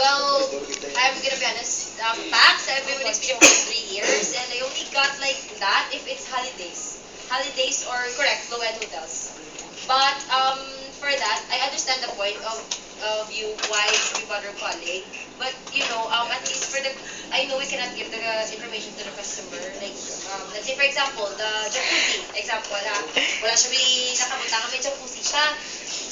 Well, I'm gonna be honest. Pax, I've been with Expedia for 3 years, and I only got like that if it's holidays or correct, low-end hotels. But for that, I understand the point of you why should we bother calling. But at least for the, I know we cannot give the information to the customer. Like, let's say for example, the jacuzzi example ha, wala siya may nakabutangan, may jacuzzi siya.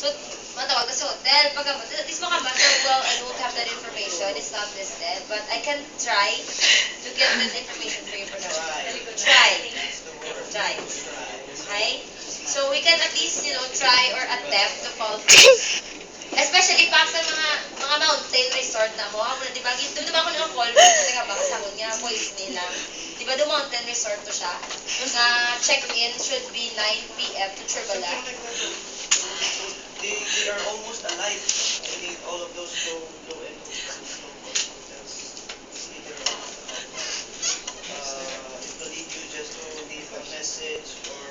So, matawag na sa hotel, pag at least makamasa, well, I don't have that information, it's not listed, but I can try to get that information for you for now. Try. Okay? So we can at least, try or attempt to call first. Especially pa sa mga mountain resort na mo. Di ba? Doon naman ako naka-call kasi nga baka sahod niya, voice nila. Di ba, the mountain resort to siya? Na check-in should be 9 p.m. to Tribala. They are almost alive. I think all of those low-end hotels. Either to lead you just to leave a message or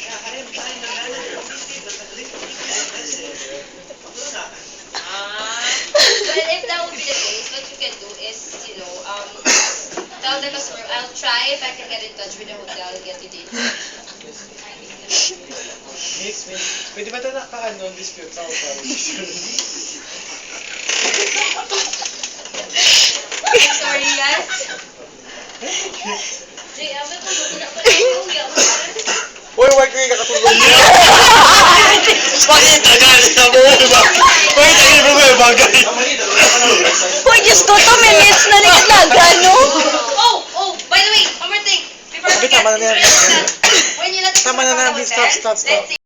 I am trying to manage your PC, but leave a message. Well, if that would be the case, what you can do is, tell the customer, I'll try if I can get in touch with the hotel and get you the information. Miss, pwede ba ito dispute sa hotel? I'm sorry, yes? Jay, ako ito, wala pa na Uy, wag kayo kakatulog niya! Bakit tagalit na mo? Bakit tagalit mo ba yung bagay? Uy, Diyos ko, 2 minutes na naglaga, no? Oh, by the way, one more thing. Before I forget, Tama na yan. when you let Tama na na, stop. let's say